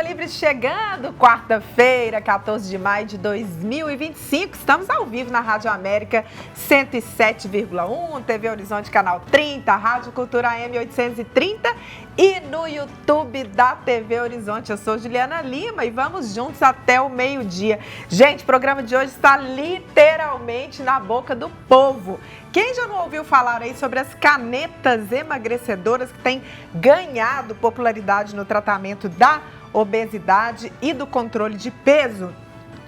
Livre chegando, quarta-feira, 14 de maio de 2025. Estamos ao vivo na Rádio América 107,1, TV Horizonte Canal 30, Rádio Cultura AM 830 e no YouTube da TV Horizonte. Eu sou Juliana Lima e vamos juntos até o meio-dia. Gente, o programa de hoje está literalmente na boca do povo. Quem já não ouviu falar aí sobre as canetas emagrecedoras que têm ganhado popularidade no tratamento da obesidade e do controle de peso?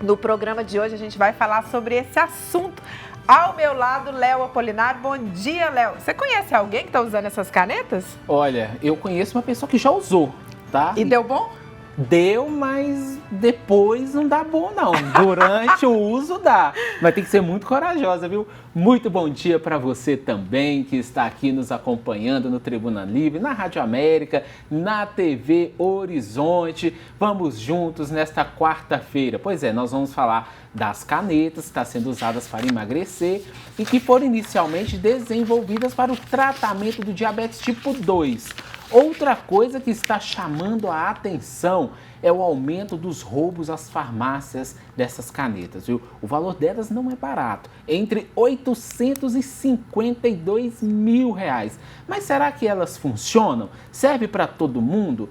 No programa de hoje a gente vai falar sobre esse assunto. Ao meu lado, Léo Apolinário. Bom dia, Léo. Você conhece alguém que está usando essas canetas? Olha, eu conheço uma pessoa que já usou, tá? E deu bom? Deu, mas depois não dá bom não. Durante o uso dá, mas tem que ser muito corajosa, viu? Muito bom dia para você também que está aqui nos acompanhando no Tribuna Livre, na Rádio América, na TV Horizonte. Vamos juntos nesta quarta-feira. Pois é, nós vamos falar das canetas que estão sendo usadas para emagrecer e que foram inicialmente desenvolvidas para o tratamento do diabetes tipo 2. Outra coisa que está chamando a atenção é o aumento dos roubos às farmácias dessas canetas, viu? O valor delas não é barato, entre 852 mil reais. Mas será que elas funcionam? Serve para todo mundo?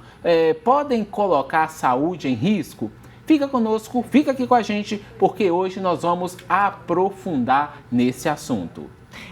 Podem colocar a saúde em risco? Fica conosco, fica aqui com a gente, porque hoje nós vamos aprofundar nesse assunto.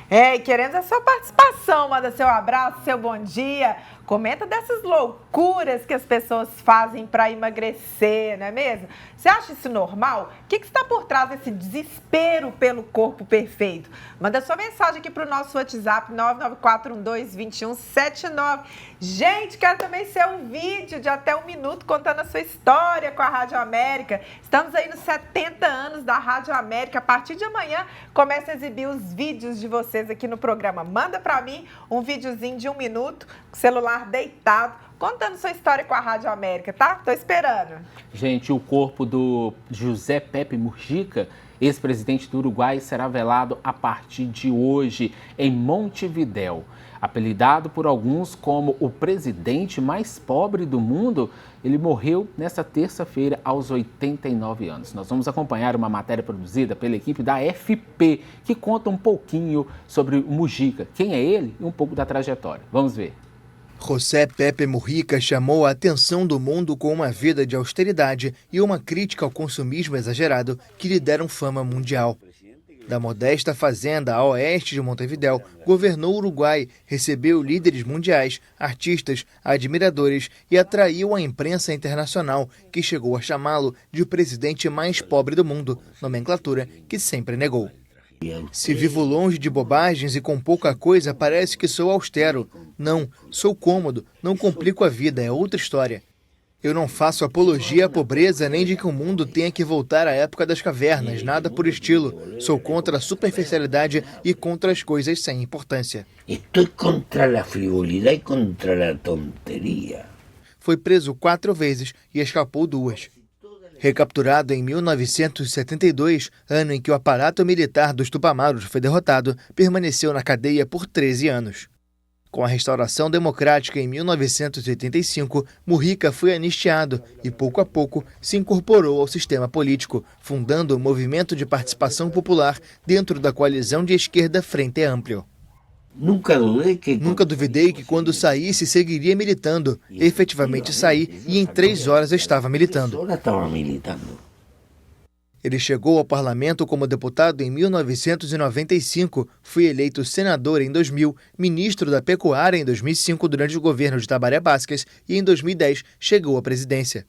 E querendo a sua participação, manda seu abraço, seu bom dia. Comenta dessas loucuras que as pessoas fazem para emagrecer, não é mesmo? Você acha isso normal? O que está por trás desse desespero pelo corpo perfeito? Manda sua mensagem aqui para o nosso WhatsApp, 994122179. Gente, quero também ser um vídeo de até 1 minuto contando a sua história com a Rádio América. Estamos aí nos 70 anos da Rádio América. A partir de amanhã, começa a exibir os vídeos de vocês aqui no programa. Manda para mim um videozinho de 1 minuto, com o celular deitado, contando sua história com a Rádio América, tá? Tô esperando. Gente, o corpo do José Pepe Mujica, ex-presidente do Uruguai, será velado a partir de hoje em Montevidéu. Apelidado por alguns como o presidente mais pobre do mundo, ele morreu nesta terça-feira aos 89 anos. Nós vamos acompanhar uma matéria produzida pela equipe da FP, que conta um pouquinho sobre o Mujica, quem é ele e um pouco da trajetória. Vamos ver. José Pepe Mujica chamou a atenção do mundo com uma vida de austeridade e uma crítica ao consumismo exagerado que lhe deram fama mundial. Da modesta fazenda a oeste de Montevidéu, governou o Uruguai, recebeu líderes mundiais, artistas, admiradores e atraiu a imprensa internacional, que chegou a chamá-lo de o presidente mais pobre do mundo, nomenclatura que sempre negou. Se vivo longe de bobagens e com pouca coisa, parece que sou austero. Não, sou cômodo, não complico a vida, é outra história. Eu não faço apologia à pobreza nem de que o mundo tenha que voltar à época das cavernas, nada por estilo. Sou contra a superficialidade e contra as coisas sem importância. Estou contra a frivolidade e contra a tonteria. Foi preso 4 vezes e escapou 2. Recapturado em 1972, ano em que o aparato militar dos Tupamaros foi derrotado, permaneceu na cadeia por 13 anos. Com a restauração democrática em 1985, Mujica foi anistiado e, pouco a pouco, se incorporou ao sistema político, fundando o Movimento de Participação Popular dentro da coalizão de esquerda Frente Amplio. Nunca duvidei que quando saísse seguiria militando. Efetivamente saí e em 3 horas estava militando. Ele chegou ao parlamento como deputado em 1995, foi eleito senador em 2000, ministro da Pecuária em 2005 durante o governo de Tabaré Vázquez e em 2010 chegou à presidência.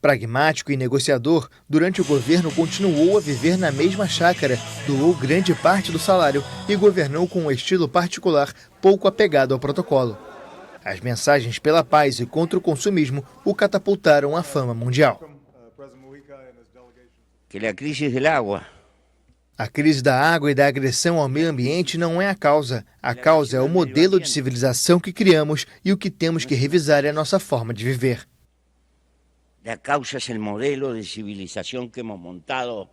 Pragmático e negociador, durante o governo continuou a viver na mesma chácara, doou grande parte do salário e governou com um estilo particular pouco apegado ao protocolo. As mensagens pela paz e contra o consumismo o catapultaram à fama mundial. A crise da água e da agressão ao meio ambiente não é a causa. A causa é o modelo de civilização que criamos e o que temos que revisar é a nossa forma de viver. La causa es el modelo de civilización que hemos montado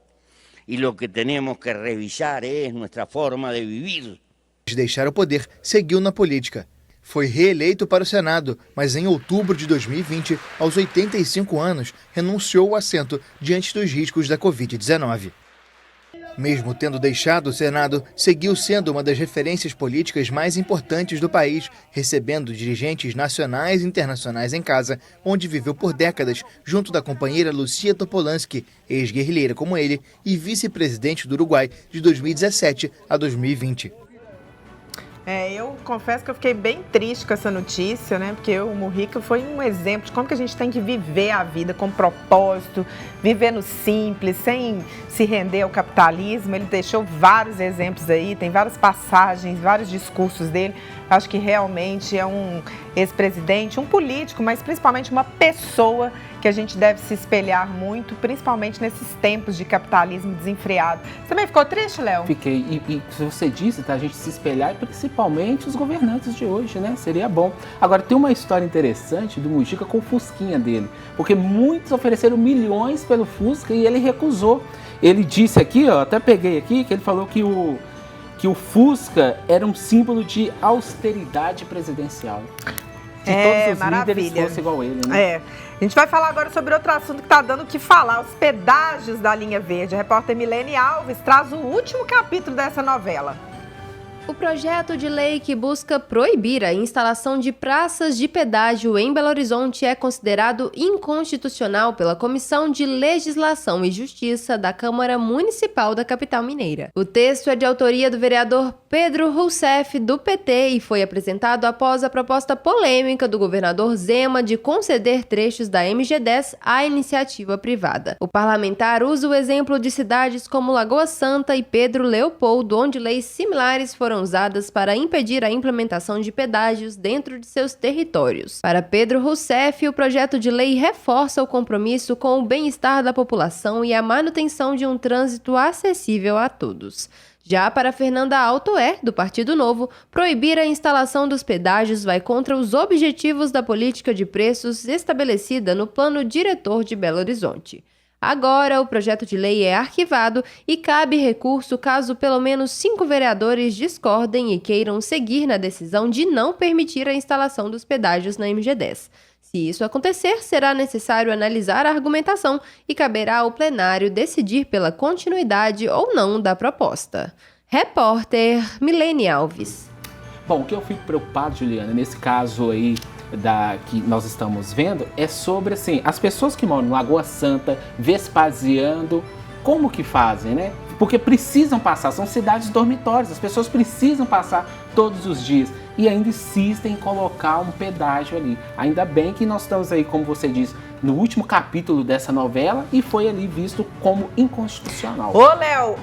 y lo que tenemos que revisar es nuestra forma de vivir. De deixar o poder, seguiu na política. Foi reeleito para o Senado, mas em outubro de 2020, aos 85 anos, renunciou ao assento diante dos riscos da Covid-19. Mesmo tendo deixado o Senado, seguiu sendo uma das referências políticas mais importantes do país, recebendo dirigentes nacionais e internacionais em casa, onde viveu por décadas, junto da companheira Lucia Topolansky, ex-guerrilheira como ele, e vice-presidente do Uruguai de 2017 a 2020. Eu confesso que eu fiquei bem triste com essa notícia, né? Porque o Mujica foi um exemplo de como que a gente tem que viver a vida com propósito, viver no simples, sem se render ao capitalismo. Ele deixou vários exemplos aí, tem várias passagens, vários discursos dele. Acho que realmente é um ex-presidente, um político, mas principalmente uma pessoa que a gente deve se espelhar muito, principalmente nesses tempos de capitalismo desenfreado. Você também ficou triste, Léo? Fiquei. E você disse, tá? A gente se espelhar e principalmente os governantes de hoje, né? Seria bom. Agora, tem uma história interessante do Mujica com o Fusquinha dele, porque muitos ofereceram milhões pelo Fusca e ele recusou. Ele disse aqui, ó, até peguei aqui, que ele falou que o Fusca era um símbolo de austeridade presidencial. Que todos os líderes fossem igual ele, né? A gente vai falar agora sobre outro assunto que está dando o que falar, os pedágios da linha verde. A repórter Milene Alves traz o último capítulo dessa novela. O projeto de lei que busca proibir a instalação de praças de pedágio em Belo Horizonte é considerado inconstitucional pela Comissão de Legislação e Justiça da Câmara Municipal da capital mineira. O texto é de autoria do vereador Pedro Rousseff, do PT, e foi apresentado após a proposta polêmica do governador Zema de conceder trechos da MG10 à iniciativa privada. O parlamentar usa o exemplo de cidades como Lagoa Santa e Pedro Leopoldo, onde leis similares foram usadas para impedir a implementação de pedágios dentro de seus territórios. Para Pedro Rousseff, o projeto de lei reforça o compromisso com o bem-estar da população e a manutenção de um trânsito acessível a todos. Já para Fernanda Altoé, do Partido Novo, proibir a instalação dos pedágios vai contra os objetivos da política de preços estabelecida no Plano Diretor de Belo Horizonte. Agora, o projeto de lei é arquivado e cabe recurso caso pelo menos 5 vereadores discordem e queiram seguir na decisão de não permitir a instalação dos pedágios na MG10. Se isso acontecer, será necessário analisar a argumentação e caberá ao plenário decidir pela continuidade ou não da proposta. Repórter Milene Alves. Bom, o que eu fico preocupado, Juliana, nesse caso aí que nós estamos vendo, é sobre, assim, as pessoas que moram em Lagoa Santa, Vespasiano, como que fazem, né? Porque precisam passar, são cidades dormitórias, as pessoas precisam passar todos os dias e ainda insistem em colocar um pedágio ali. Ainda bem que nós estamos aí, como você disse, no último capítulo dessa novela e foi ali visto como inconstitucional. Ô, Léo,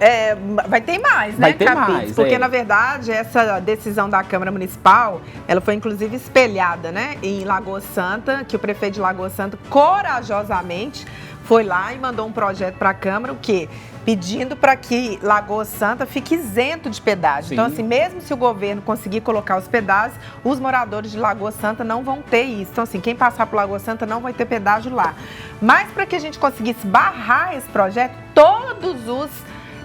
vai ter mais, né? Vai ter mais, porque, na verdade, essa decisão da Câmara Municipal, ela foi, inclusive, espelhada, né, em Lagoa Santa, que o prefeito de Lagoa Santa, corajosamente, foi lá e mandou um projeto para a Câmara, o quê? Pedindo para que Lagoa Santa fique isento de pedágio. Sim. Então, assim, mesmo se o governo conseguir colocar os pedágios, os moradores de Lagoa Santa não vão ter isso. Então, assim, quem passar por Lagoa Santa não vai ter pedágio lá. Mas, para que a gente conseguisse barrar esse projeto, todos os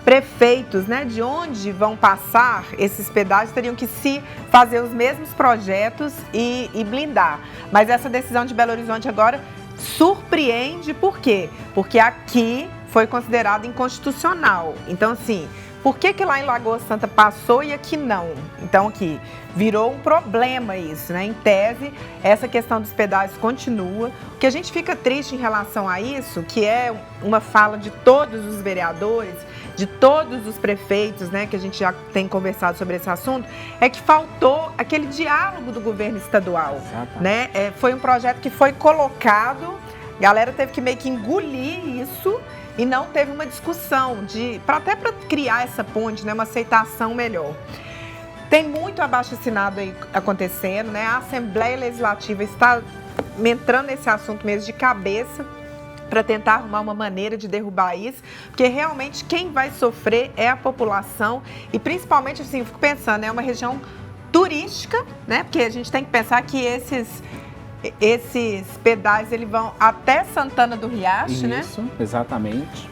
prefeitos, né, de onde vão passar esses pedágios teriam que se fazer os mesmos projetos e blindar. Mas essa decisão de Belo Horizonte agora surpreende, por quê? Porque aqui foi considerado inconstitucional. Então, assim, por que lá em Lagoa Santa passou e aqui não? Então, aqui virou um problema isso, né? Em tese, essa questão dos pedágios continua. O que a gente fica triste em relação a isso, que é uma fala de todos os vereadores, de todos os prefeitos, né, que a gente já tem conversado sobre esse assunto, é que faltou aquele diálogo do governo estadual, né? Foi um projeto que foi colocado, a galera teve que meio que engolir isso e não teve uma discussão até para criar essa ponte, né, uma aceitação melhor. Tem muito abaixo-assinado aí acontecendo, né? A Assembleia Legislativa está entrando nesse assunto mesmo de cabeça, para tentar arrumar uma maneira de derrubar isso, porque realmente quem vai sofrer é a população e principalmente, assim, eu fico pensando, é uma região turística, né? Porque a gente tem que pensar que esses pedágios, eles vão até Santana do Riacho, né? Isso, exatamente.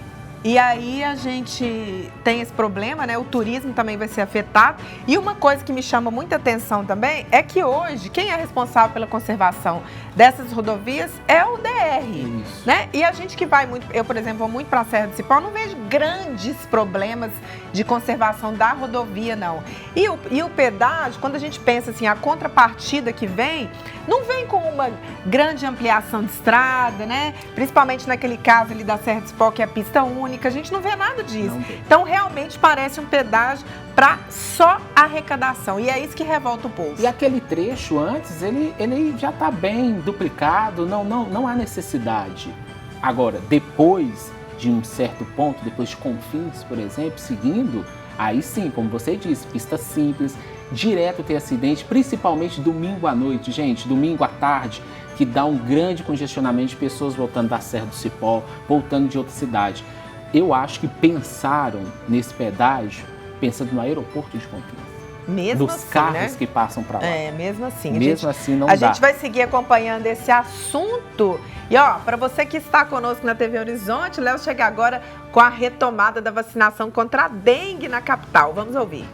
E aí a gente tem esse problema, né? O turismo também vai ser afetado. E uma coisa que me chama muita atenção também é que hoje quem é responsável pela conservação dessas rodovias é o DR, né? E a gente que vai muito, eu, por exemplo, vou muito para a Serra do Cipó, não vejo grandes problemas de conservação da rodovia, não. E o pedágio, quando a gente pensa assim, a contrapartida que vem, não vem com uma grande ampliação de estrada, né? Principalmente naquele caso ali da Serra do Cipó, que é pista única, a gente não vê nada disso. Então, realmente parece um pedágio para só arrecadação. E é isso que revolta o povo. E aquele trecho antes, ele já está bem duplicado, não há necessidade. Agora, depois de um certo ponto, depois de Confins, por exemplo, seguindo, aí sim, como você disse, pista simples, direto tem acidente, principalmente domingo à noite, gente, domingo à tarde, que dá um grande congestionamento de pessoas voltando da Serra do Cipó, voltando de outra cidade. Eu acho que pensaram nesse pedágio, pensando no aeroporto de Confins. Mesmo nos assim, carros, né? Que passam para lá. Mesmo assim. Mesmo assim não dá. A gente vai seguir acompanhando esse assunto. E ó, para você que está conosco na TV Horizonte, Léo chega agora com a retomada da vacinação contra a dengue na capital. Vamos ouvir.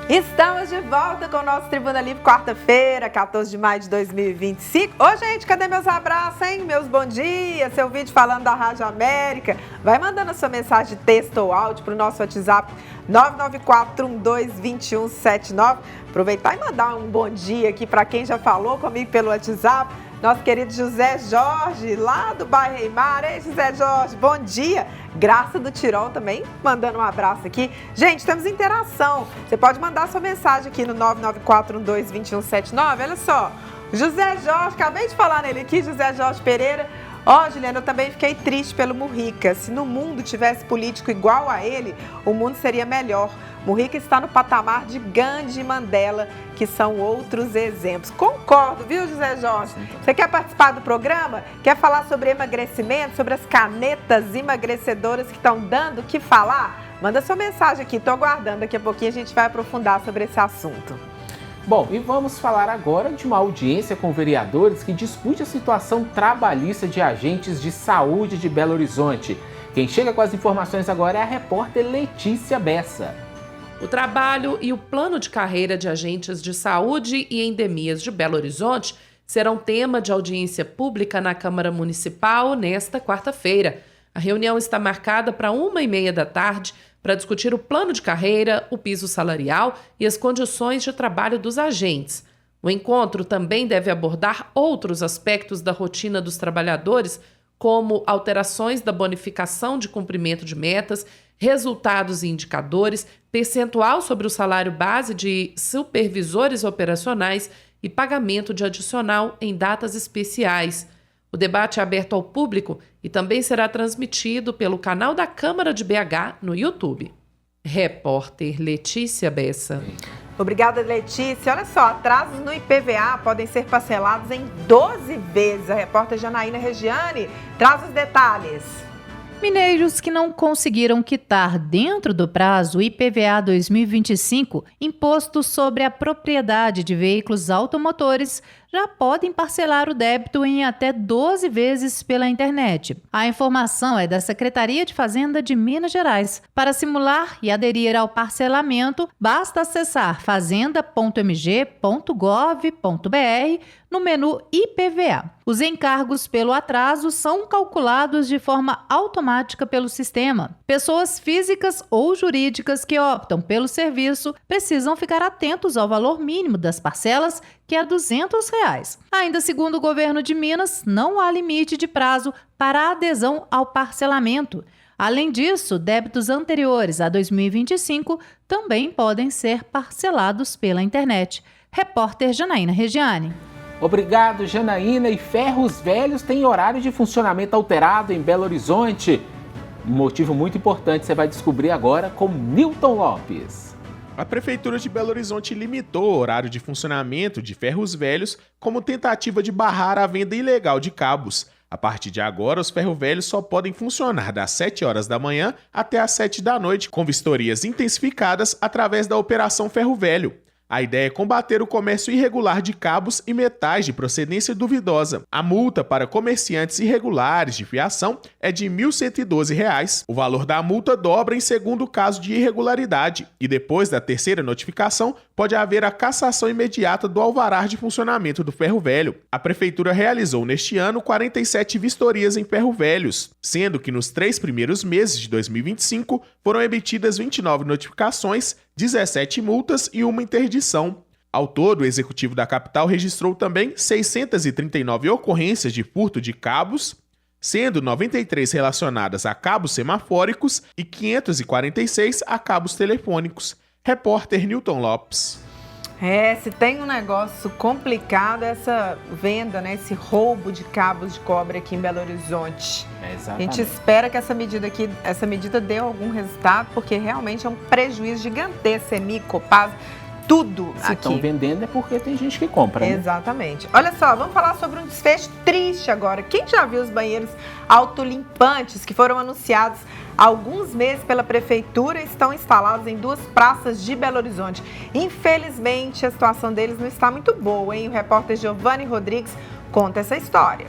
Estamos de volta com o nosso Tribuna Livre, quarta-feira, 14 de maio de 2025. Ô, gente, cadê meus abraços, hein? Meus bom dia, seu vídeo falando da Rádio América. Vai mandando a sua mensagem de texto ou áudio para o nosso WhatsApp 994122179. Aproveitar e mandar um bom dia aqui para quem já falou comigo pelo WhatsApp. Nosso querido José Jorge, lá do bairro Reimar. Ei, José Jorge, bom dia. Graça do Tirol também, mandando um abraço aqui. Gente, temos interação. Você pode mandar sua mensagem aqui no 994122179. Olha só, José Jorge, acabei de falar nele aqui, José Jorge Pereira. Ó, Juliana, eu também fiquei triste pelo Mujica. Se no mundo tivesse político igual a ele, o mundo seria melhor. Mujica está no patamar de Gandhi e Mandela, que são outros exemplos. Concordo, viu, José Jorge? Você quer participar do programa? Quer falar sobre emagrecimento, sobre as canetas emagrecedoras que estão dando o que falar? Manda sua mensagem aqui, estou aguardando. Daqui a pouquinho a gente vai aprofundar sobre esse assunto. Bom, e vamos falar agora de uma audiência com vereadores que discute a situação trabalhista de agentes de saúde de Belo Horizonte. Quem chega com as informações agora é a repórter Letícia Bessa. O trabalho e o plano de carreira de agentes de saúde e endemias de Belo Horizonte serão tema de audiência pública na Câmara Municipal nesta quarta-feira. A reunião está marcada para 13h30 da tarde para discutir o plano de carreira, o piso salarial e as condições de trabalho dos agentes. O encontro também deve abordar outros aspectos da rotina dos trabalhadores, como alterações da bonificação de cumprimento de metas, resultados e indicadores, percentual sobre o salário base de supervisores operacionais e pagamento de adicional em datas especiais. O debate é aberto ao público e também será transmitido pelo canal da Câmara de BH no YouTube. Repórter Letícia Bessa. Obrigada, Letícia. Olha só, atrasos no IPVA podem ser parcelados em 12 vezes. A repórter Janaína Regiane traz os detalhes. Mineiros que não conseguiram quitar dentro do prazo o IPVA 2025, imposto sobre a propriedade de veículos automotores, já podem parcelar o débito em até 12 vezes pela internet. A informação é da Secretaria de Fazenda de Minas Gerais. Para simular e aderir ao parcelamento, basta acessar fazenda.mg.gov.br no menu IPVA. Os encargos pelo atraso são calculados de forma automática pelo sistema. Pessoas físicas ou jurídicas que optam pelo serviço precisam ficar atentos ao valor mínimo das parcelas, que é R$ 200. Ainda segundo o governo de Minas, não há limite de prazo para a adesão ao parcelamento. Além disso, débitos anteriores a 2025 também podem ser parcelados pela internet. Repórter Janaína Regiane. Obrigado, Janaína. E Ferros Velhos tem horário de funcionamento alterado em Belo Horizonte. Um motivo muito importante você vai descobrir agora com Newton Lopes. A Prefeitura de Belo Horizonte limitou o horário de funcionamento de Ferros Velhos como tentativa de barrar a venda ilegal de cabos. A partir de agora, os ferro-velhos só podem funcionar das 7 horas da manhã até as 7 da noite, com vistorias intensificadas através da Operação Ferro Velho. A ideia é combater o comércio irregular de cabos e metais de procedência duvidosa. A multa para comerciantes irregulares de fiação é de R$ 1.112. O valor da multa dobra em segundo caso de irregularidade e depois da terceira notificação pode haver a cassação imediata do alvará de funcionamento do ferro velho. A prefeitura realizou neste ano 47 vistorias em ferro velhos, sendo que nos 3 primeiros meses de 2025 foram emitidas 29 notificações, 17 multas e uma interdição. Ao todo, o Executivo da capital registrou também 639 ocorrências de furto de cabos, sendo 93 relacionadas a cabos semafóricos e 546 a cabos telefônicos. Repórter Newton Lopes. Se tem um negócio complicado, essa venda, né, esse roubo de cabos de cobre aqui em Belo Horizonte. A gente espera que essa medida dê algum resultado, porque realmente é um prejuízo gigantesco, CEMIG, Copasa, tudo aqui. Se estão vendendo é porque tem gente que compra, né? Exatamente. Olha só, vamos falar sobre um desfecho triste agora. Quem já viu os banheiros autolimpantes que foram anunciados há alguns meses pela prefeitura estão instalados em 2 praças de Belo Horizonte? Infelizmente, a situação deles não está muito boa, hein? O repórter Giovanni Rodrigues conta essa história.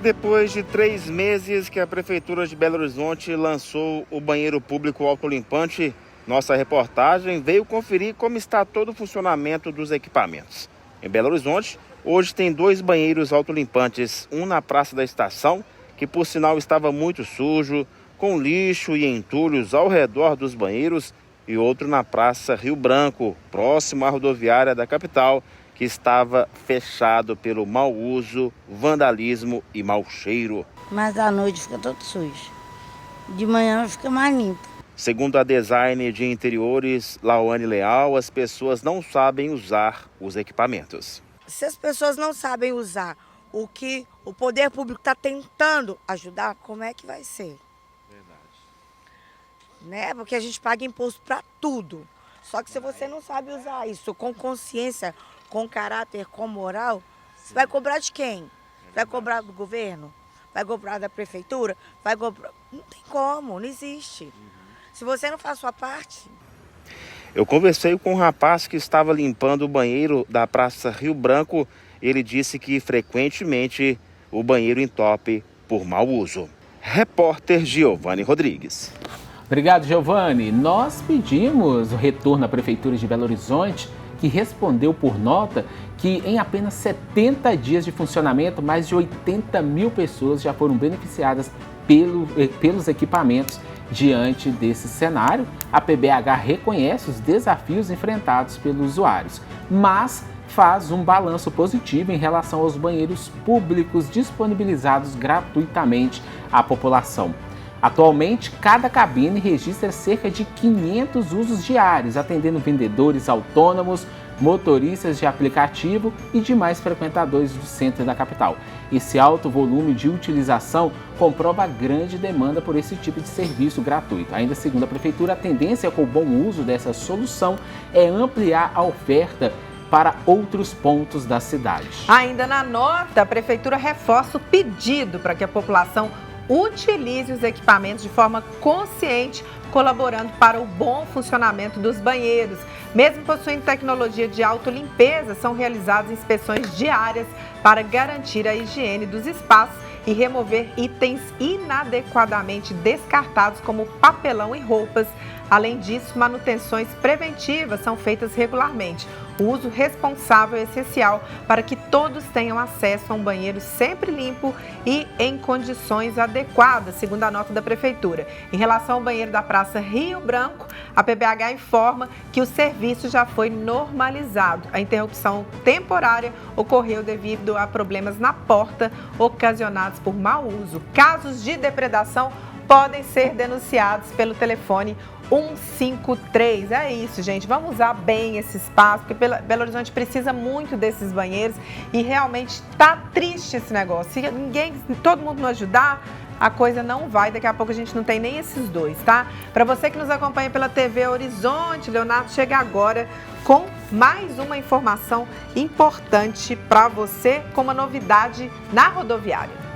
Depois de 3 meses que a prefeitura de Belo Horizonte lançou o banheiro público autolimpante, nossa reportagem veio conferir como está todo o funcionamento dos equipamentos. Em Belo Horizonte, hoje tem 2 banheiros autolimpantes, um na Praça da Estação, que por sinal estava muito sujo, com lixo e entulhos ao redor dos banheiros, e outro na Praça Rio Branco, próximo à rodoviária da capital, que estava fechado pelo mau uso, vandalismo e mau cheiro. Mas à noite fica todo sujo. De manhã fica mais limpo. Segundo a designer de interiores, Lawane Leal, as pessoas não sabem usar os equipamentos. Se as pessoas não sabem usar o que o poder público está tentando ajudar, como é que vai ser? Né? Porque a gente paga imposto para tudo. Só que se você não sabe usar isso com consciência, com caráter, com moral, você vai cobrar de quem? Vai cobrar do governo? Vai cobrar da prefeitura? Vai cobrar... Não tem como, não existe. Se você não faz a sua parte... Eu conversei com um rapaz que estava limpando o banheiro da Praça Rio Branco. Ele disse que frequentemente o banheiro entope por mau uso. Repórter Giovanni Rodrigues. Obrigado, Giovanni. Nós pedimos o retorno à Prefeitura de Belo Horizonte, que respondeu por nota que em apenas 70 dias de funcionamento, mais de 80 mil pessoas já foram beneficiadas pelos equipamentos. Diante desse cenário, a PBH reconhece os desafios enfrentados pelos usuários, mas faz um balanço positivo em relação aos banheiros públicos disponibilizados gratuitamente à população. Atualmente, cada cabine registra cerca de 500 usos diários, atendendo vendedores autônomos, motoristas de aplicativo e demais frequentadores do centro da capital. Esse alto volume de utilização comprova a grande demanda por esse tipo de serviço gratuito. Ainda segundo a Prefeitura, a tendência com o bom uso dessa solução é ampliar a oferta para outros pontos da cidade. Ainda na nota, a Prefeitura reforça o pedido para que a população utilize os equipamentos de forma consciente, colaborando para o bom funcionamento dos banheiros. Mesmo possuindo tecnologia de autolimpeza, são realizadas inspeções diárias para garantir a higiene dos espaços e remover itens inadequadamente descartados, como papelão e roupas. Além disso, manutenções preventivas são feitas regularmente. O uso responsável é essencial para que todos tenham acesso a um banheiro sempre limpo e em condições adequadas, segundo a nota da Prefeitura. Em relação ao banheiro da Praça Rio Branco, a PBH informa que o serviço já foi normalizado. A interrupção temporária ocorreu devido a problemas na porta ocasionados por mau uso. Casos de depredação podem ser denunciados pelo telefone 153. É isso, gente. Vamos usar bem esse espaço, porque Belo Horizonte precisa muito desses banheiros e realmente tá triste esse negócio. Se todo mundo não ajudar, a coisa não vai. Daqui a pouco a gente não tem nem esses 2, tá? Para você que nos acompanha pela TV Horizonte, Leonardo chega agora com mais uma informação importante para você, com uma novidade na rodoviária.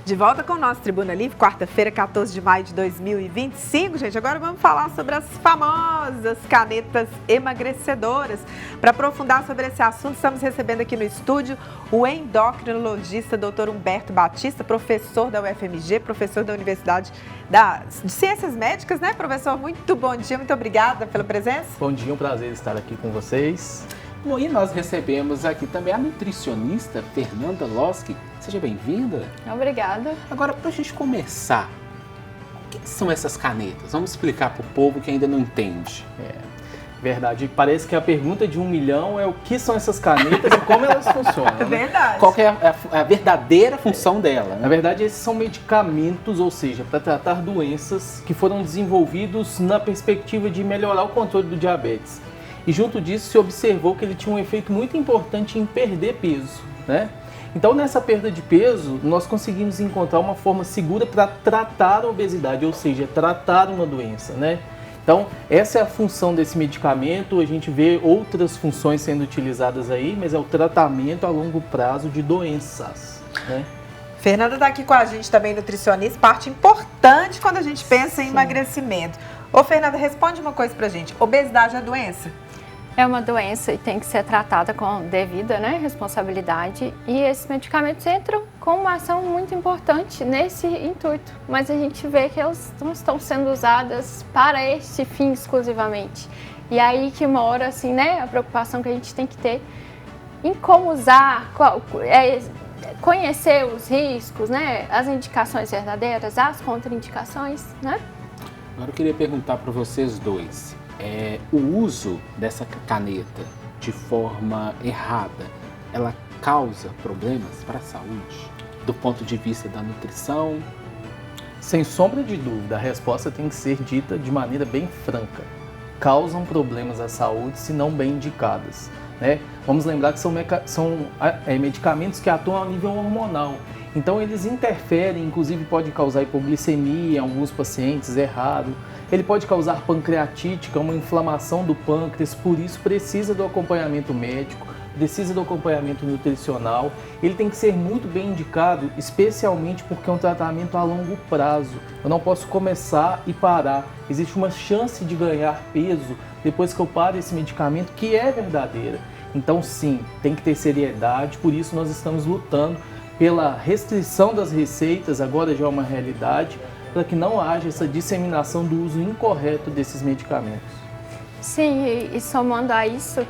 De volta com o nosso Tribuna Livre, quarta-feira, 14 de maio de 2025. Gente, agora vamos falar sobre as famosas canetas emagrecedoras. Para aprofundar sobre esse assunto, estamos recebendo aqui no estúdio o endocrinologista Dr. Humberto Batista, professor da UFMG, professor da Universidade de Ciências Médicas, né, professor? Muito bom dia, muito obrigada pela presença. Bom dia, um prazer estar aqui com vocês. Bom, e nós recebemos aqui também a nutricionista Fernanda Losky. Seja bem-vinda. Obrigada. Agora, para a gente começar, o que são essas canetas? Vamos explicar para o povo que ainda não entende. Verdade. Parece que a pergunta de 1 milhão é o que são essas canetas e como elas funcionam. É verdade. Qual que é a verdadeira função dela? Né? Na verdade, esses são medicamentos, ou seja, para tratar doenças que foram desenvolvidos na perspectiva de melhorar o controle do diabetes. E junto disso se observou que ele tinha um efeito muito importante em perder peso, né? Então, nessa perda de peso, nós conseguimos encontrar uma forma segura para tratar a obesidade, ou seja, tratar uma doença, né? Então, essa é a função desse medicamento. A gente vê outras funções sendo utilizadas aí, mas é o tratamento a longo prazo de doenças, né? Fernanda está aqui com a gente também, nutricionista, parte importante quando a gente pensa em emagrecimento. Ô, Fernanda, responde uma coisa pra gente. Obesidade é doença? É uma doença e tem que ser tratada com devida, né, responsabilidade. E esses medicamentos entram com uma ação muito importante nesse intuito. Mas a gente vê que elas não estão sendo usadas para esse fim exclusivamente. E aí que mora, assim, né, a preocupação que a gente tem que ter em como usar, conhecer os riscos, né, as indicações verdadeiras, as contraindicações, né? Agora eu queria perguntar para vocês dois. O uso dessa caneta de forma errada, ela causa problemas para a saúde? Do ponto de vista da nutrição? Sem sombra de dúvida, a resposta tem que ser dita de maneira bem franca. Causam problemas à saúde se não bem indicadas, né? Vamos lembrar que são medicamentos que atuam a nível hormonal. Então eles interferem, inclusive pode causar hipoglicemia em alguns pacientes, errado. Ele pode causar pancreatite, que é uma inflamação do pâncreas, por isso precisa do acompanhamento médico, precisa do acompanhamento nutricional. Ele tem que ser muito bem indicado, especialmente porque é um tratamento a longo prazo. Eu não posso começar e parar. Existe uma chance de ganhar peso depois que eu paro esse medicamento, que é verdadeira. Então sim, tem que ter seriedade, por isso nós estamos lutando pela restrição das receitas, agora já é uma realidade, para que não haja essa disseminação do uso incorreto desses medicamentos. Sim, e somando a isso,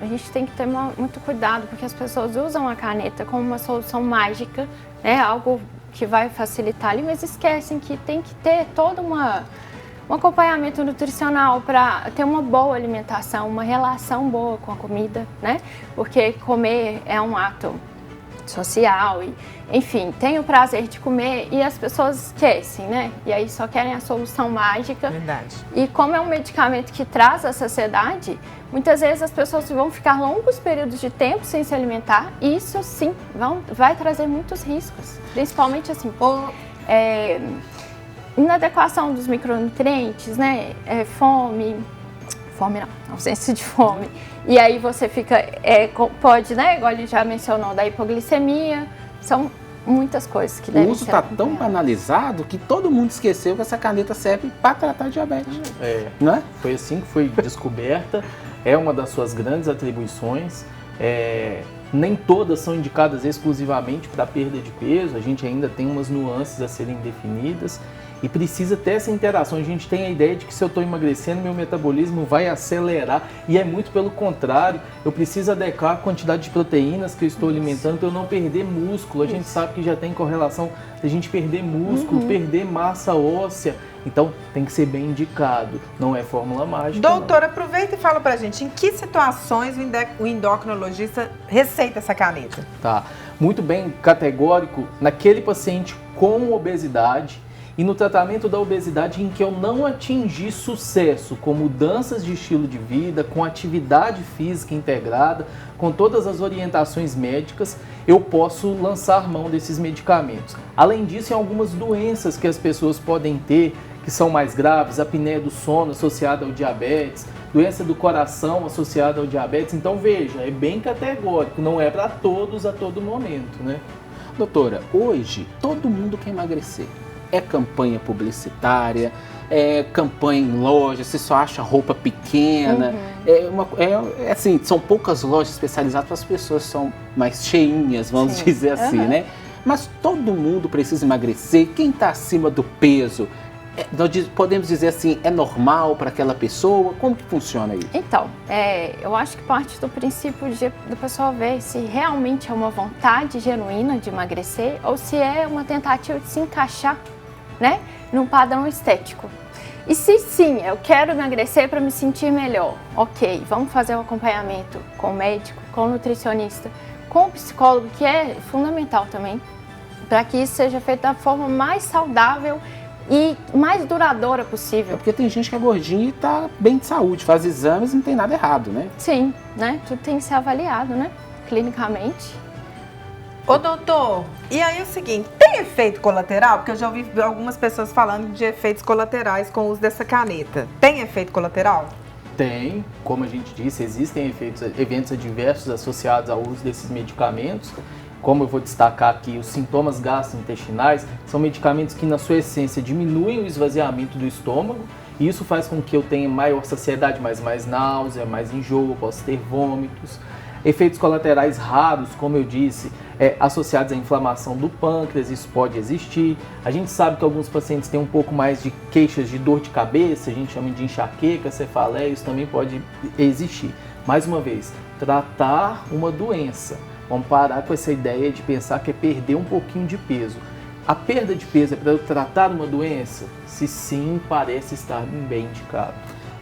a gente tem que ter muito cuidado, porque as pessoas usam a caneta como uma solução mágica, né, algo que vai facilitar ali, mas esquecem que tem que ter todo um acompanhamento nutricional para ter uma boa alimentação, uma relação boa com a comida, né? Porque comer é um ato social e, enfim, tem o prazer de comer e as pessoas esquecem, né? E aí só querem a solução mágica. Verdade. E como é um medicamento que traz a saciedade, muitas vezes as pessoas vão ficar longos períodos de tempo sem se alimentar e isso sim vai trazer muitos riscos, principalmente assim, inadequação dos micronutrientes, né? Fome não, ausência de fome. E aí você fica, pode, né, igual ele já mencionou, da hipoglicemia, são muitas coisas que devem ser. O uso está tão banalizado que todo mundo esqueceu que essa caneta serve para tratar diabetes. Não é? Foi assim que foi descoberta, é uma das suas grandes atribuições. Nem todas são indicadas exclusivamente para perda de peso, a gente ainda tem umas nuances a serem definidas. E precisa ter essa interação. A gente tem a ideia de que se eu estou emagrecendo, meu metabolismo vai acelerar. E é muito pelo contrário. Eu preciso adequar a quantidade de proteínas que eu estou alimentando para eu não perder músculo. A gente sabe que já tem correlação da gente perder músculo, perder massa óssea. Então tem que ser bem indicado. Não é fórmula mágica. Doutora, aproveita e fala pra gente em que situações o endocrinologista receita essa caneta. Tá. Muito bem categórico naquele paciente com obesidade. E no tratamento da obesidade em que eu não atingi sucesso com mudanças de estilo de vida, com atividade física integrada, com todas as orientações médicas, eu posso lançar mão desses medicamentos. Além disso, em algumas doenças que as pessoas podem ter, que são mais graves, a apneia do sono associada ao diabetes, doença do coração associada ao diabetes. Então veja, é bem categórico, não é para todos a todo momento, né? Doutora, hoje todo mundo quer emagrecer. É campanha publicitária, é campanha em loja, você só acha roupa pequena. Assim, são poucas lojas especializadas para as pessoas que são mais cheinhas, vamos dizer assim, né? Mas todo mundo precisa emagrecer. Quem está acima do peso, nós podemos dizer assim, é normal para aquela pessoa? Como que funciona isso? Então, eu acho que parte do princípio do pessoal ver se realmente é uma vontade genuína de emagrecer ou se é uma tentativa de se encaixar, né, num padrão estético. E se sim, eu quero emagrecer para me sentir melhor, ok, vamos fazer um acompanhamento com o médico, com o nutricionista, com o psicólogo, que é fundamental também, para que isso seja feito da forma mais saudável e mais duradoura possível. Porque tem gente que é gordinha e está bem de saúde, faz exames e não tem nada errado, né? Sim, né? Tudo tem que ser avaliado, né? Clinicamente. Ô doutor, e aí é o seguinte, tem efeito colateral? Porque eu já ouvi algumas pessoas falando de efeitos colaterais com o uso dessa caneta. Tem efeito colateral? Tem, como a gente disse, existem eventos adversos associados ao uso desses medicamentos. Como eu vou destacar aqui, os sintomas gastrointestinais são medicamentos que, na sua essência, diminuem o esvaziamento do estômago. E isso faz com que eu tenha maior saciedade, mais náusea, mais enjoo, posso ter vômitos. Efeitos colaterais raros, como eu disse, associados à inflamação do pâncreas, isso pode existir. A gente sabe que alguns pacientes têm um pouco mais de queixas de dor de cabeça, a gente chama de enxaqueca, cefaleia, isso também pode existir. Mais uma vez, tratar uma doença. Vamos parar com essa ideia de pensar que é perder um pouquinho de peso. A perda de peso é para eu tratar uma doença? Se sim, parece estar bem indicado.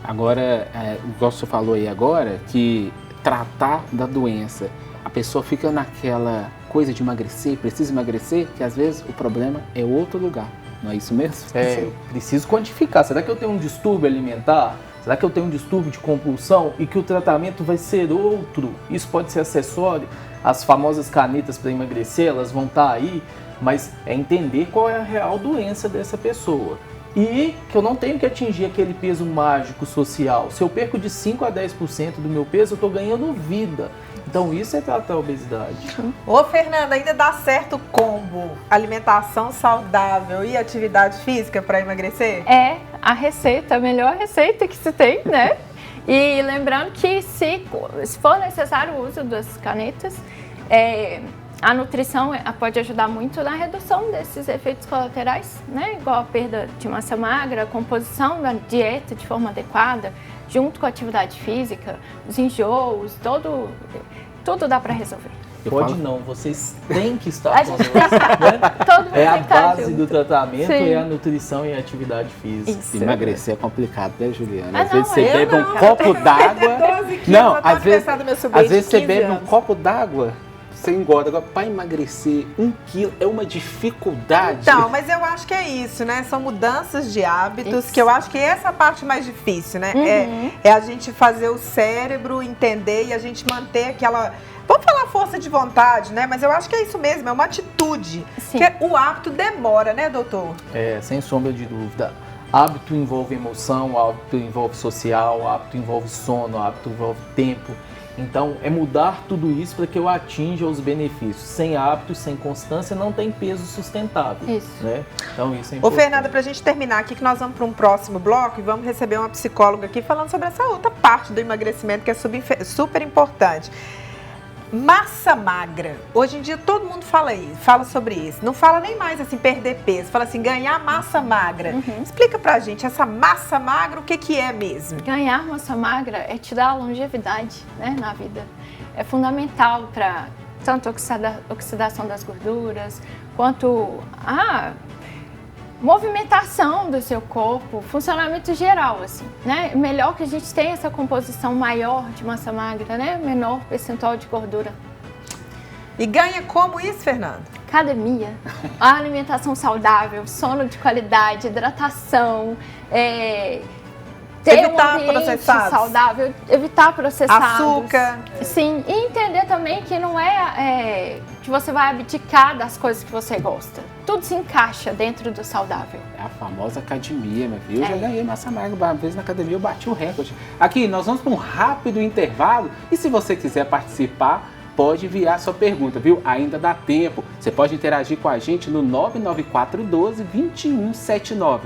Agora, igual você falou aí agora, que tratar da doença, a pessoa fica naquela coisa de emagrecer, precisa emagrecer, que às vezes o problema é outro lugar. Não é isso mesmo? Eu preciso quantificar. Será que eu tenho um distúrbio alimentar? Será que eu tenho um distúrbio de compulsão e que o tratamento vai ser outro? Isso pode ser acessório. As famosas canetas para emagrecer, elas vão estar aí, mas é entender qual é a real doença dessa pessoa. E que eu não tenho que atingir aquele peso mágico social. Se eu perco de 5 a 10% do meu peso, eu estou ganhando vida. Então isso é tratar a obesidade. Ô Fernanda, ainda dá certo o combo alimentação saudável e atividade física para emagrecer? É a receita, a melhor receita que se tem, né? E lembrando que se for necessário o uso das canetas, a nutrição pode ajudar muito na redução desses efeitos colaterais, né? Igual a perda de massa magra, a composição da dieta de forma adequada, junto com a atividade física, os enjoos, tudo dá para resolver. Vocês têm que estar conosco, né? A base do tratamento é a nutrição e a atividade física. Isso. Emagrecer é complicado, né, Juliana? Às vezes você bebe um copo d'água. Às vezes você bebe um copo d'água, você engorda. Agora, para emagrecer 1 quilo é uma dificuldade. Então, mas eu acho que é isso, né? São mudanças de hábitos, que eu acho que essa é a parte mais difícil, né? É a gente fazer o cérebro entender e a gente manter aquela... Vamos falar força de vontade, né? Mas eu acho que é isso mesmo, é uma atitude. Sim. Que o hábito demora, né, doutor? Sem sombra de dúvida. Hábito envolve emoção, hábito envolve social, hábito envolve sono, hábito envolve tempo. Então, é mudar tudo isso para que eu atinja os benefícios. Sem hábitos, sem constância, não tem peso sustentável. Isso. Né? Então, isso é importante. Ô, Fernanda, para a gente terminar aqui, que nós vamos para um próximo bloco e vamos receber uma psicóloga aqui falando sobre essa outra parte do emagrecimento que é super importante. Massa magra. Hoje em dia todo mundo fala sobre isso. Não fala nem mais assim, perder peso. Fala assim, ganhar massa magra. Explica pra gente, essa massa magra, o que é mesmo? Ganhar massa magra é te dar longevidade, né, na vida. É fundamental para tanto a oxidação das gorduras, quanto a movimentação do seu corpo, funcionamento geral, assim, né? Melhor que a gente tenha essa composição maior de massa magra, né? Menor percentual de gordura. E ganha como isso, Fernanda? Academia, a alimentação saudável, sono de qualidade, hidratação, ter evitar um ambiente processados. Saudável, evitar processados. Açúcar. Sim, e entender também que não é que você vai abdicar das coisas que você gosta. Tudo se encaixa dentro do saudável. É a famosa academia, meu filho. Eu já ganhei massa magra uma vez na academia, eu bati o recorde. Aqui, nós vamos para um rápido intervalo e se você quiser participar, pode enviar sua pergunta, viu? Ainda dá tempo. Você pode interagir com a gente no 99412-2179.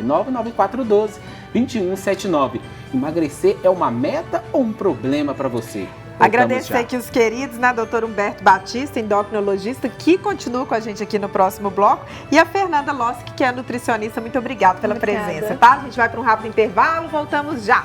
99412-2179. Emagrecer é uma meta ou um problema para você? Agradecer aqui os queridos, né, doutor Humberto Batista, endocrinologista, que continua com a gente aqui no próximo bloco, e a Fernanda Losky, que é nutricionista. Muito obrigada pela presença, tá? A gente vai para um rápido intervalo, voltamos já.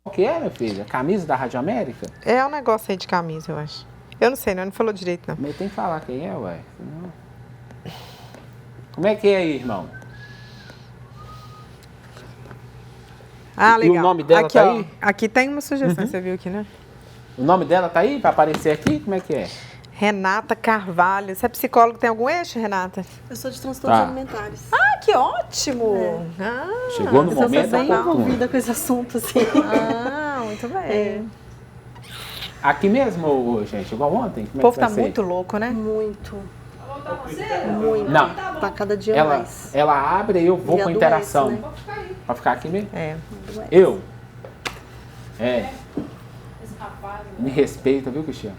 O que é, minha filha? Camisa da Rádio América? É um negócio aí de camisa, eu acho. Eu não sei, não falou direito, não. Mas tem que falar quem é, ué. Como é que é aí, irmão? Ah, legal. E o nome dela aqui, tá ó, aí? Aqui tem uma sugestão, você viu aqui, né? O nome dela tá aí pra aparecer aqui? Como é que é? Renata Carvalho. Você é psicólogo, tem algum eixo, Renata? Eu sou de transtornos Tá. alimentares. Ah, que ótimo! Ah, Chegou no Eu sou momento bem oportuno. envolvida com esse assunto, assim. Ah, muito bem. Aqui mesmo, ô, gente? Igual ontem? Como O povo é que tá vai ser? muito louco, né? Muito. Muito. Não. Tá cada dia Ela, mais. ela abre e eu vou E com adoece, interação. né? Pra ficar aqui mesmo? É. Eu? É. Me respeita, viu, Cristiano?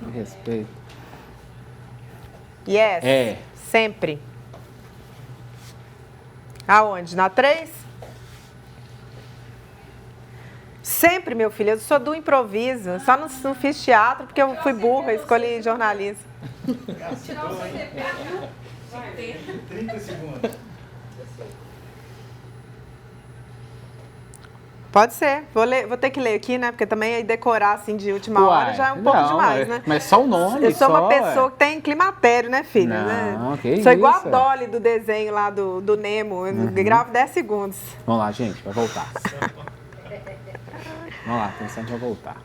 Me respeita. Yes. É. Sempre. Aonde? Na 3? Sempre, meu filho. Eu sou do improviso. Só não fiz teatro porque eu fui burra, escolhi jornalismo. Tirar o CPF. 30 segundos. Pode ser. Vou ter que ler aqui, né? Porque também aí decorar assim de última hora já é um pouco não, demais, né? Mas só o nome. Eu sou uma só, pessoa que tem climatério, né, filho? Não, né? que sou igual isso. a Dolly do desenho lá do Nemo. Eu gravo 10 segundos. Vamos lá, gente, vai voltar. Vamos lá, atenção que vai voltar.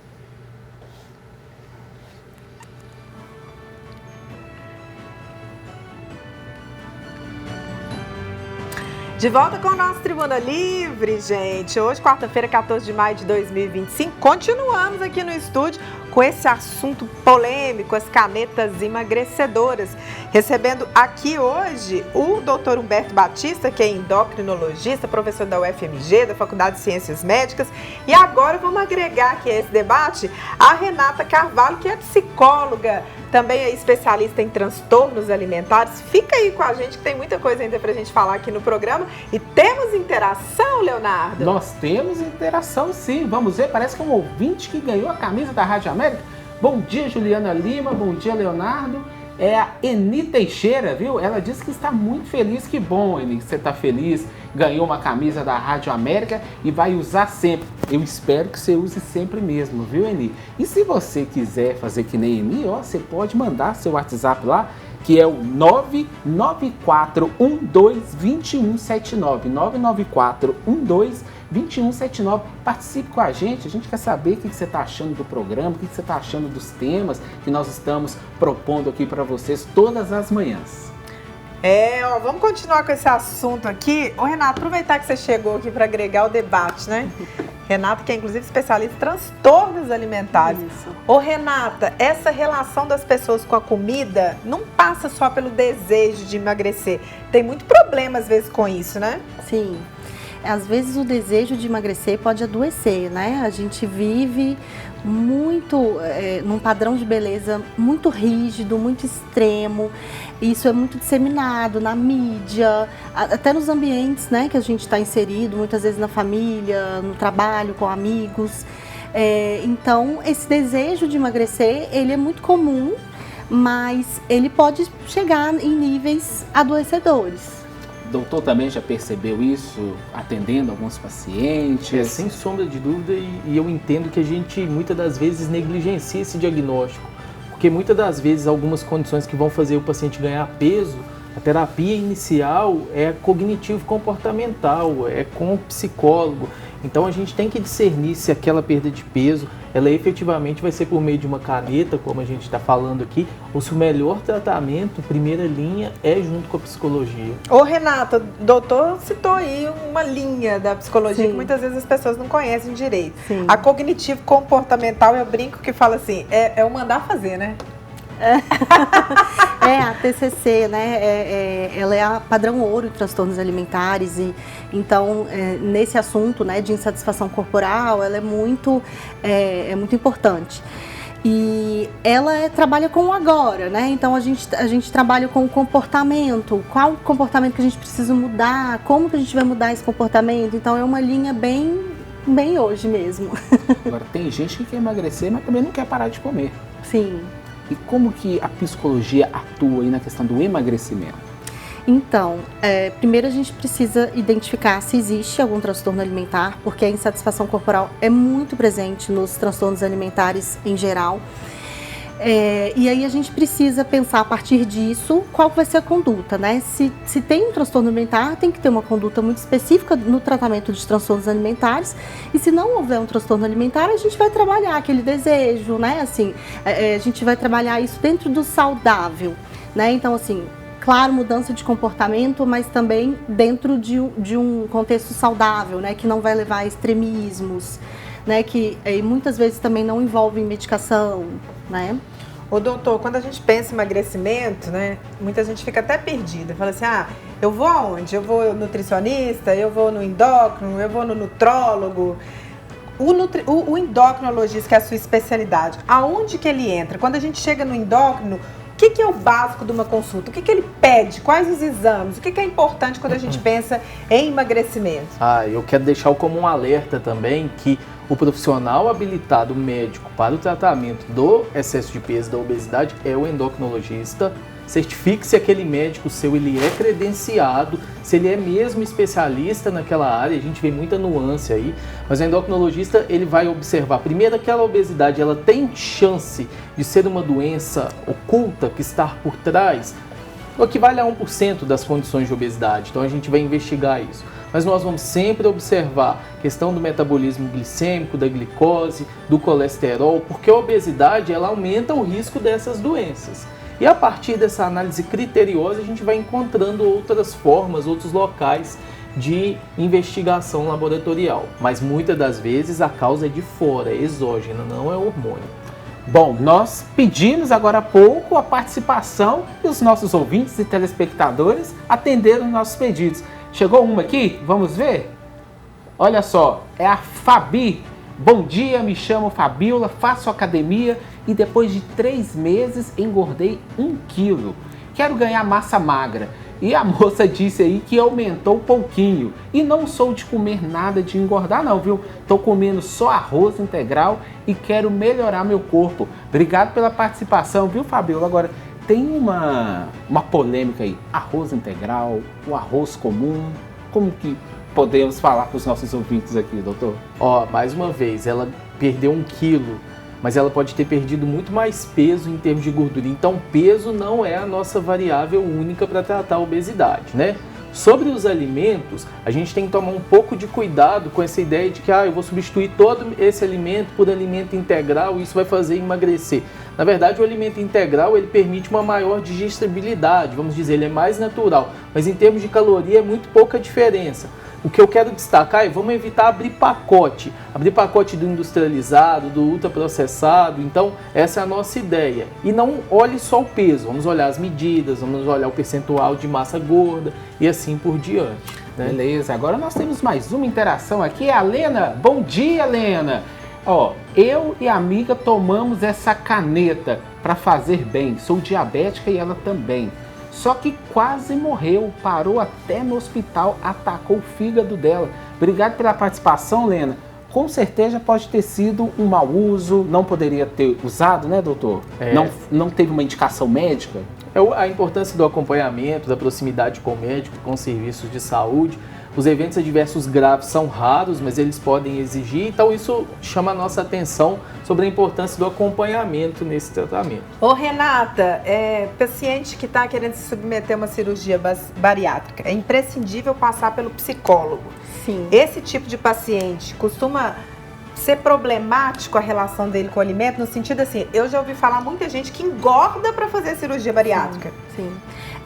De volta com o nosso Tribuna Livre, gente. Hoje, quarta-feira, 14 de maio de 2025, continuamos aqui no estúdio com esse assunto polêmico, as canetas emagrecedoras. Recebendo aqui hoje o Dr. Humberto Batista, que é endocrinologista, professor da UFMG, da Faculdade de Ciências Médicas. E agora vamos agregar aqui a esse debate a Renata Carvalho, que é psicóloga, também é especialista em transtornos alimentares. Fica aí com a gente que tem muita coisa ainda pra gente falar aqui no programa. E temos interação, Leonardo? Nós temos interação, sim. Vamos ver, parece que é um ouvinte que ganhou a camisa da Rádio América. Bom dia, Juliana Lima. Bom dia, Leonardo. É a Eni Teixeira, viu? Ela disse que está muito feliz. Que bom, Eni, que você está feliz. Ganhou uma camisa da Rádio América e vai usar sempre. Eu espero que você use sempre mesmo, viu, Eni? E se você quiser fazer que nem Eni, ó, você pode mandar seu WhatsApp lá, que é o 994122179. 994122179. Participe com a gente quer saber o que você está achando do programa, o que você está achando dos temas que nós estamos propondo aqui para vocês todas as manhãs. Vamos continuar com esse assunto aqui. Ô, Renato, aproveitar que você chegou aqui para agregar o debate, né? Renata, que é inclusive especialista em transtornos alimentares. Isso. Ô, Renata, essa relação das pessoas com a comida não passa só pelo desejo de emagrecer. Tem muito problema, às vezes, com isso, né? Sim. Às vezes o desejo de emagrecer pode adoecer, né? A gente vive muito num padrão de beleza muito rígido, muito extremo. Isso é muito disseminado na mídia, até nos ambientes, né, que a gente está inserido, muitas vezes na família, no trabalho, com amigos. Então, esse desejo de emagrecer, ele é muito comum, mas ele pode chegar em níveis adoecedores. Doutor também já percebeu isso atendendo alguns pacientes? Sem sombra de dúvida, e eu entendo que a gente muitas das vezes negligencia esse diagnóstico, porque muitas das vezes algumas condições que vão fazer o paciente ganhar peso, a terapia inicial é cognitivo-comportamental, é com o psicólogo. Então a gente tem que discernir se aquela perda de peso, ela efetivamente vai ser por meio de uma caneta, como a gente está falando aqui, ou se o melhor tratamento, primeira linha, é junto com a psicologia. Ô, Renata, o doutor citou aí uma linha da psicologia. Sim. Que muitas vezes as pessoas não conhecem direito. Sim. A cognitivo-comportamental, eu brinco que fala assim, é o mandar fazer, né? A TCC, né, ela é a padrão ouro de transtornos alimentares e então nesse assunto, né, de insatisfação corporal, ela é muito importante. E ela trabalha com o agora, né? Então a gente trabalha com o comportamento, qual o comportamento que a gente precisa mudar, como que a gente vai mudar esse comportamento. Então é uma linha bem hoje mesmo. Agora tem gente que quer emagrecer, mas também não quer parar de comer. Sim. E como que a psicologia atua aí na questão do emagrecimento? Então, primeiro a gente precisa identificar se existe algum transtorno alimentar, porque a insatisfação corporal é muito presente nos transtornos alimentares em geral. E aí a gente precisa pensar a partir disso qual vai ser a conduta, né? Se tem um transtorno alimentar, tem que ter uma conduta muito específica no tratamento de transtornos alimentares. E se não houver um transtorno alimentar, a gente vai trabalhar aquele desejo, né? Assim, a gente vai trabalhar isso dentro do saudável, né? Então, assim, claro, mudança de comportamento, mas também dentro de um contexto saudável, né? Que não vai levar a extremismos, né? Que muitas vezes também não envolvem medicação, né? Ô, doutor, quando a gente pensa em emagrecimento, né, muita gente fica até perdida. Fala assim, eu vou aonde? Eu vou no nutricionista, eu vou no endócrino, eu vou no nutrólogo. O endocrinologista, que é a sua especialidade, aonde que ele entra? Quando a gente chega no endócrino, o que é o básico de uma consulta? O que ele pede? Quais os exames? O que é importante quando a gente pensa em emagrecimento? Eu quero deixar como um alerta também que o profissional habilitado médico para o tratamento do excesso de peso, da obesidade, é o endocrinologista. Certifique se aquele médico seu ele é credenciado, se ele é mesmo especialista naquela área. A gente vê muita nuance aí, mas o endocrinologista ele vai observar primeiro aquela obesidade, ela tem chance de ser uma doença oculta que está por trás, o equivale a 1% das condições de obesidade. Então a gente vai investigar isso. Mas nós vamos sempre observar a questão do metabolismo glicêmico, da glicose, do colesterol, porque a obesidade ela aumenta o risco dessas doenças. E a partir dessa análise criteriosa, a gente vai encontrando outras formas, outros locais de investigação laboratorial, mas muitas das vezes a causa é de fora, é exógena, não é hormônio. Bom, nós pedimos agora há pouco a participação e os nossos ouvintes e telespectadores atenderam os nossos pedidos. Chegou uma aqui? Vamos ver? Olha só, é a Fabi. Bom dia, me chamo Fabiola, faço academia e depois de 3 meses engordei 1 quilo. Quero ganhar massa magra. E a moça disse aí que aumentou um pouquinho. E não sou de comer nada de engordar não, viu? Tô comendo só arroz integral e quero melhorar meu corpo. Obrigado pela participação, viu, Fabiola? Agora, tem uma polêmica aí. Arroz integral, o arroz comum, como que podemos falar para os nossos ouvintes aqui, doutor? Ó, mais uma vez, ela perdeu 1 quilo, mas ela pode ter perdido muito mais peso em termos de gordura. Então, peso não é a nossa variável única para tratar a obesidade, né? Sobre os alimentos, a gente tem que tomar um pouco de cuidado com essa ideia de que eu vou substituir todo esse alimento por alimento integral e isso vai fazer emagrecer. Na verdade, o alimento integral ele permite uma maior digestibilidade, vamos dizer, ele é mais natural, mas em termos de caloria é muito pouca diferença. O que eu quero destacar é vamos evitar abrir pacote do industrializado, do ultraprocessado. Então, essa é a nossa ideia. E não olhe só o peso, vamos olhar as medidas, vamos olhar o percentual de massa gorda e assim por diante. Né? Beleza, agora nós temos mais uma interação aqui, a Lena. Bom dia, Lena. Ó, eu e a amiga tomamos essa caneta para fazer bem. Sou diabética e ela também. Só que quase morreu, parou até no hospital, atacou o fígado dela. Obrigado pela participação, Lena. Com certeza pode ter sido um mau uso, não poderia ter usado, né, doutor? Não teve uma indicação médica? A importância do acompanhamento, da proximidade com o médico, com serviços de saúde. Os eventos adversos graves são raros, mas eles podem exigir, então isso chama a nossa atenção sobre a importância do acompanhamento nesse tratamento. Ô Renata, paciente que está querendo se submeter a uma cirurgia bariátrica, é imprescindível passar pelo psicólogo. Sim. Esse tipo de paciente costuma ser problemático a relação dele com o alimento, no sentido assim, eu já ouvi falar muita gente que engorda para fazer cirurgia bariátrica. Sim.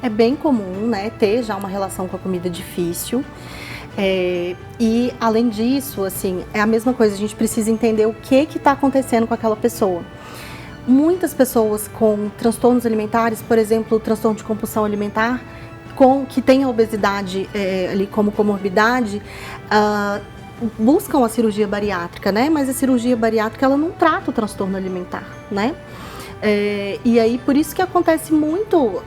É bem comum, né, ter já uma relação com a comida difícil. E além disso, assim, é a mesma coisa, a gente precisa entender o que está acontecendo com aquela pessoa. Muitas pessoas com transtornos alimentares, por exemplo, o transtorno de compulsão alimentar, que tem a obesidade ali como comorbidade, buscam a cirurgia bariátrica, né? Mas a cirurgia bariátrica ela não trata o transtorno alimentar, né? E aí por isso que acontece muito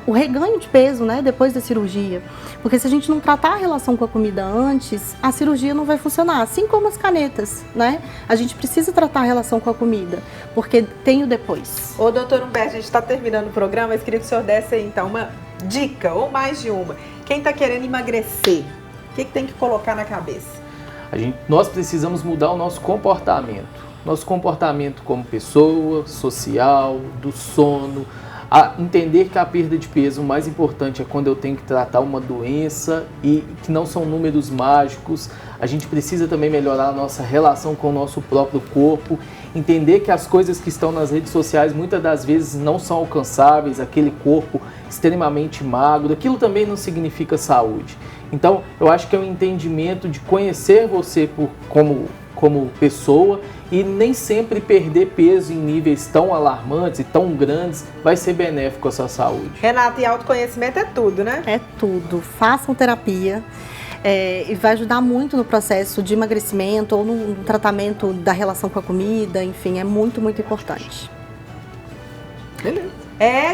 o reganho de peso, né, depois da cirurgia, porque se a gente não tratar a relação com a comida antes, a cirurgia não vai funcionar, assim como as canetas, né? A gente precisa tratar a relação com a comida, porque tem o depois. Ô doutor Humberto, a gente está terminando o programa, mas queria que o senhor desse aí então uma dica, ou mais de uma. Quem está querendo emagrecer, o que tem que colocar na cabeça? Nós precisamos mudar o nosso comportamento. Nosso comportamento como pessoa, social, do sono, entender que a perda de peso, o mais importante é quando eu tenho que tratar uma doença e que não são números mágicos. A gente precisa também melhorar a nossa relação com o nosso próprio corpo, entender que as coisas que estão nas redes sociais muitas das vezes não são alcançáveis, aquele corpo extremamente magro, aquilo também não significa saúde. Então, eu acho que é um entendimento de conhecer você como pessoa e nem sempre perder peso em níveis tão alarmantes e tão grandes vai ser benéfico à sua saúde. Renata, e autoconhecimento é tudo, né? É tudo. Façam terapia e vai ajudar muito no processo de emagrecimento ou no tratamento da relação com a comida, enfim, é muito, muito importante. Beleza.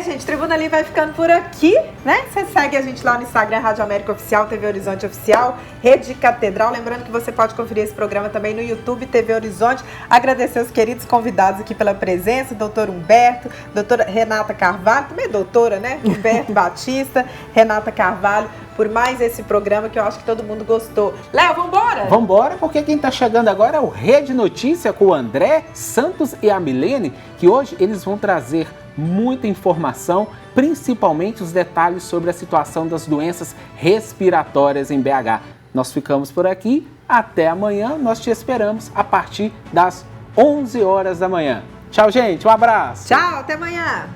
Gente, Tribuna Livre vai ficando por aqui, né? Você segue a gente lá no Instagram, Rádio América Oficial, TV Horizonte Oficial, Rede Catedral. Lembrando que você pode conferir esse programa também no YouTube, TV Horizonte. Agradecer os queridos convidados aqui pela presença, doutor Humberto, doutora Renata Carvalho, também é doutora, né? Humberto Batista, Renata Carvalho, por mais esse programa que eu acho que todo mundo gostou. Léo, vambora? Vambora, porque quem tá chegando agora é o Rede Notícia com o André Santos e a Milene, que hoje eles vão trazer muita informação, principalmente os detalhes sobre a situação das doenças respiratórias em BH. Nós ficamos por aqui, até amanhã, nós te esperamos a partir das 11 horas da manhã. Tchau, gente, um abraço. Tchau, até amanhã.